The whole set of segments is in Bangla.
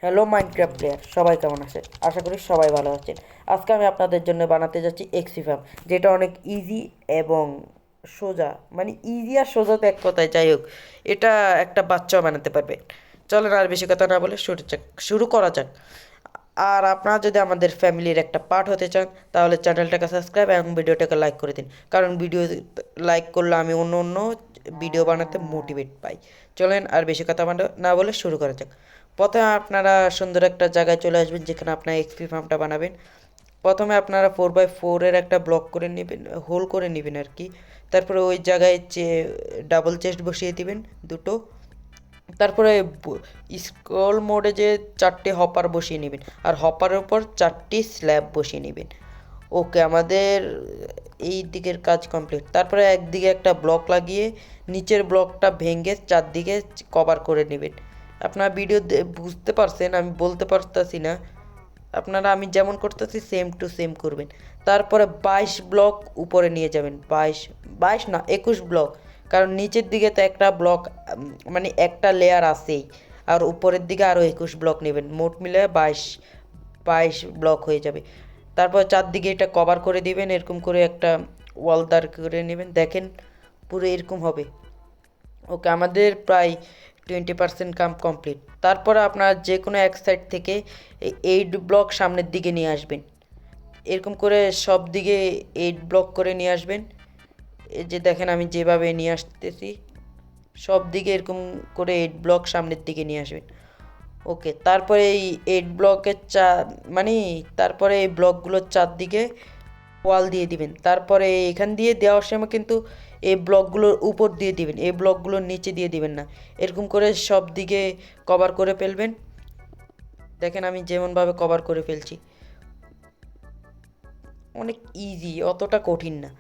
হ্যালো মাইনক্রাফট প্লেয়ার, সবাই কেমন আছেন? আশা করি সবাই ভালো আছেন। আজকে আমি আপনাদের জন্য বানাতে যাচ্ছি এক্সিফাম, যেটা অনেক ইজি এবং সোজা। মানে ইজি আর সোজা তো এক কথায়, যাই হোক, এটা একটা বাচ্চাও বানাতে পারবে। চলেন আর বেশি কথা না বলে শুরু করা যাক। আর আপনারা যদি আমাদের ফ্যামিলির একটা পার্ট হতে চান, তাহলে চ্যানেলটাকে সাবস্ক্রাইব এবং ভিডিওটাকে লাইক করে দিন, কারণ ভিডিও লাইক করলে আমি অন্য অন্য ভিডিও বানাতে মোটিভেট পাই। চলেন আর বেশি কথা না বলে শুরু করা যাক। প্রথমে আপনারা সুন্দর একটা জায়গায় চলে আসবেন, যেখানে আপনার এক্সপি ফার্মটা বানাবেন। প্রথমে আপনারা 4x4 একটা ব্লক করে নেবেন, হোল করে নেবেন আর কি। তারপরে ওই জায়গায় ডাবল চেস্ট বসিয়ে দিবেন দুটো। তারপরে স্ক্রল মোডে যে 4টে হপার বসিয়ে নেবেন, আর হপারের উপর 4টি স্ল্যাব বসিয়ে নেবেন। ওকে, আমাদের এই দিকের কাজ কমপ্লিট। তারপরে একদিকে একটা ব্লক লাগিয়ে নিচের ব্লকটা ভেঙে চারদিকে কভার করে নেবেন। আপনারা ভিডিও বুঝতে পারছেন, আমি বলতে পারতেছি না। আপনারা আমি যেমন করতেছি সেম টু সেম করবেন। তারপরে 22 ব্লক উপরে নিয়ে যাবেন। 22 না, 21 ব্লক, কারণ নিচের দিকে তো একটা ব্লক, মানে একটা লেয়ার আছেই। আর উপরের দিকে আরও 21 ব্লক নেবেন, মোট মিলে 22 ব্লক হয়ে যাবে। তারপর চারদিকে এটা কভার করে দিবেন, এরকম করে একটা ওয়াল দাঁড় করে নেবেন। দেখেন পুরো এরকম হবে। ওকে, আমাদের প্রায় 20% কাম কমপ্লিট। তারপরে আপনার যে কোনো এক সাইড থেকে এই 8 ব্লক সামনের দিকে নিয়ে আসবেন। এরকম করে সব দিকে 8 ব্লক করে নিয়ে আসবেন। এই যে দেখেন আমি যেভাবে নিয়ে আসতেছি, সব দিকে এরকম করে 8 ব্লক সামনের দিকে নিয়ে আসবেন। ওকে, তারপরে এই 8 ব্লকের মানে তারপরে এই ব্লকগুলোর চারদিকে ওয়াল দিয়ে দিবেন। তারপরে এখান দিয়ে দেওয়ার সময় কিন্তু এই ব্লকগুলোর উপর দিয়ে দিবেন, এই ব্লকগুলোর নিচে দিয়ে দিবেন না। এরকম করে সব দিকে কভার করে ফেলবেন। দেখেন আমি যেমনভাবে কভার করে ফেলছি, অনেক ইজি, অতটা কঠিন না।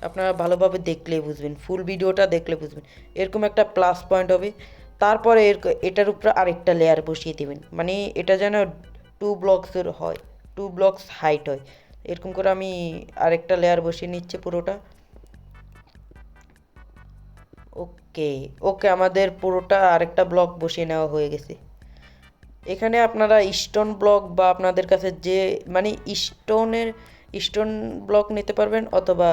আপনারা ভালোভাবে দেখলেই বুঝবেন, ফুল ভিডিওটা দেখলে বুঝবেন। এরকম একটা প্লাস পয়েন্ট হবে। তারপরে এটার উপরে আরেকটা লেয়ার বসিয়ে দেবেন, মানে এটা যেন 2 ব্লকসের হয়, 2 ব্লকস হাইট হয়। এরকম করে আমি আরেকটা লেয়ার বসিয়ে নিচ্ছি পুরোটা। ওকে, ওকে, আমাদের পুরোটা আরেকটা ব্লক বসিয়ে নেওয়া হয়ে গেছে। এখানে আপনারা স্টোন ব্লক বা আপনাদের কাছে যে, মানে স্টোন ব্লক নিতে পারবেন, অথবা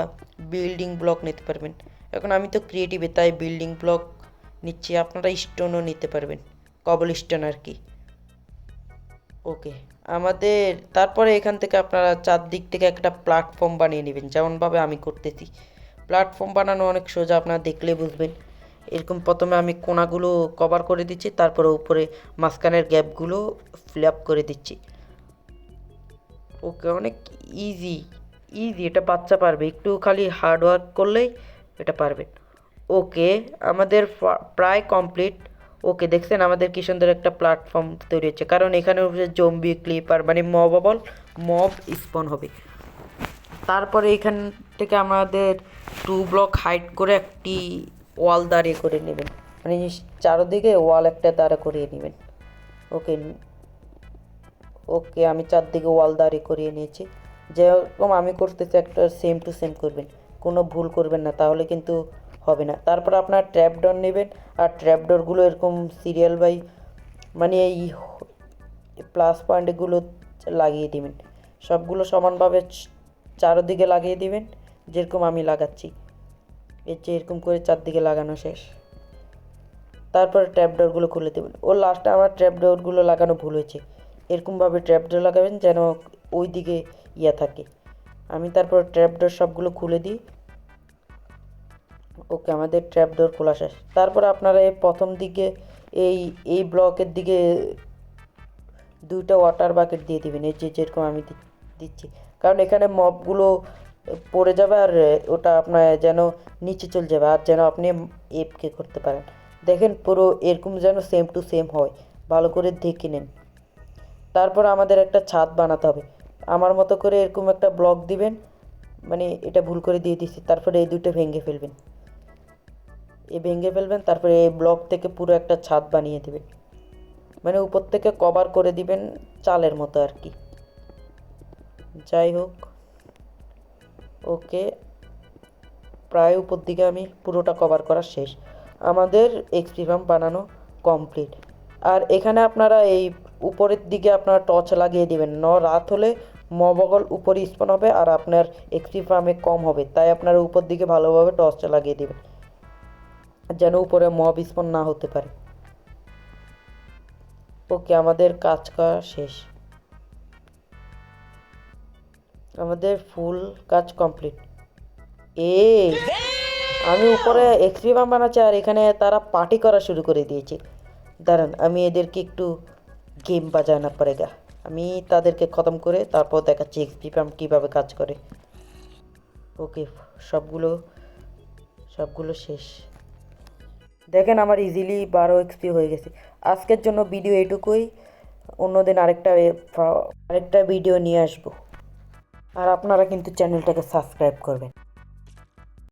বিল্ডিং ব্লক নিতে পারবেন। এখন আমি তো ক্রিয়েটিভে, তাই বিল্ডিং ব্লক নিচ্ছি। আপনারা স্টোনও নিতে পারবেন, কবল স্টোন আর কি। ওকে, আমাদের তারপরে এখান থেকে আপনারা চারদিক থেকে একটা প্ল্যাটফর্ম বানিয়ে নেবেন, যেমনভাবে আমি করতেছি। প্ল্যাটফর্ম বানানো অনেক সোজা, আপনারা দেখলে বুঝবেন। এরকম প্রথমে আমি কোণাগুলো কভার করে দিচ্ছি, তারপরে উপরে মাঝখানের গ্যাপগুলো ফিল আপ করে দিচ্ছি। ওকে, অনেক ইজি, ইজি, এটা বাচ্চা পারবে, একটু খালি হার্ড ওয়ার্ক করলেই এটা পারবেন। ওকে, আমাদের প্রায় কমপ্লিট। ওকে, দেখছেন আমাদের কি সুন্দর একটা প্ল্যাটফর্ম তৈরি হচ্ছে, কারণ এখানে জম্বি ক্লিপার মানে মব স্পন হবে। তারপরে এখান থেকে আমাদের 2 ব্লক হাইট করে একটি ওয়াল দাঁড়িয়ে করে নেবেন, মানে চারদিকে ওয়াল একটা দাঁড়া করিয়ে নেবেন। ওকে, ওকে, আমি চারদিকে ওয়াল দাঁড়িয়ে করিয়ে নিয়েছি। যেরকম আমি করতেছি একটা সেম টু সেম করবেন, কোনো ভুল করবেন না, তাহলে কিন্তু হবে না। তারপর আপনার ট্র্যাপডোর নেবেন, আর ট্র্যাপডোরগুলো এরকম সিরিয়াল বাই, মানে এই প্লাস পয়েন্টগুলো লাগিয়ে দিবেন। সবগুলো সমানভাবে চারদিকে লাগিয়ে দিবেন, যেরকম আমি লাগাচ্ছি। এর চেয়ে এরকম করে চারদিকে লাগানো শেষ। তারপরে ট্র্যাপডোরগুলো খুলে দেবেন। ও লাস্টে আমার ট্র্যাপডোরগুলো লাগানো ভুল হয়েছে। এরকমভাবে ট্র্যাপডোর লাগাবেন যেন ওই দিকে ইয়া থাকে। আমি তারপর ট্র্যাপডোর সবগুলো খুলে দিই। ওকে, আমাদের ট্র্যাপডোর খোলা শেষ। তারপর আপনারা এই প্রথম দিকে এই এই ব্লকের দিকে 2টা ওয়াটার বাকেট দিয়ে দিবেন, এই যে যেরকম আমি দিচ্ছি, কারণ এখানে মবগুলো পড়ে যাবে, আর ওটা আপনার যেন নিচে চলে যাবে, আর যেন আপনি এফকে করতে পারেন। দেখেন পুরো এরকম যেন সেম টু সেম হয়, ভালো করে দেখে নেন। তারপর আমাদের একটা ছাদ বানাতে হবে। আমার মতো করে এরকম একটা ব্লক দিবেন, মানে এটা ভুল করে দিয়ে দিচ্ছি। তারপরে এই দুটো ভেঙে ফেলবেন, তারপরে এই ব্লক থেকে পুরো একটা ছাদ বানিয়ে দেবেন, মানে উপর থেকে কভার করে দিবেন চালের মতো আর কি। যাই হোক, ওকে, প্রায় উপর দিকে আমি পুরোটা কভার করা শেষ। আমাদের এক্সপি ফার্ম বানানো কমপ্লিট। আর এখানে আপনারা এই উপরের দিকে আপনারা টর্চ লাগিয়ে দিবেন, রাত হলে মবগল উপরে স্পন হবে আর আপনার এক্সপি ফার্মে কম হবে, তাই আপনারা উপর দিকে ভালোভাবে টর্চটা লাগিয়ে দিবেন যেন উপরে মব স্পন না হতে পারে। ওকে, আমাদের কাজ করা শেষ, আমাদের ফুল কাজ কমপ্লিট। আমি উপরে এক্সপি ফার্ম বানাচ্ছি আর এখানে তারা পার্টি করা শুরু করে দিয়েছে। দাঁড়ান, আমি এদেরকে একটু গেম বাজানা পড়েগা। আমি তাদেরকে খতম করে তারপর দেখাচ্ছি এক্সপি ফার্ম কীভাবে কাজ করে। ওকে, সবগুলো সবগুলো শেষ। দেখেন আমার ইজিলি 12 এক্সপি হয়ে গেছে। আজকের জন্য ভিডিও এটুকুই, অন্যদিন আরেকটা ভিডিও নিয়ে আসবো। আর আপনারা কিন্তু চ্যানেলটাকে সাবস্ক্রাইব করবেন।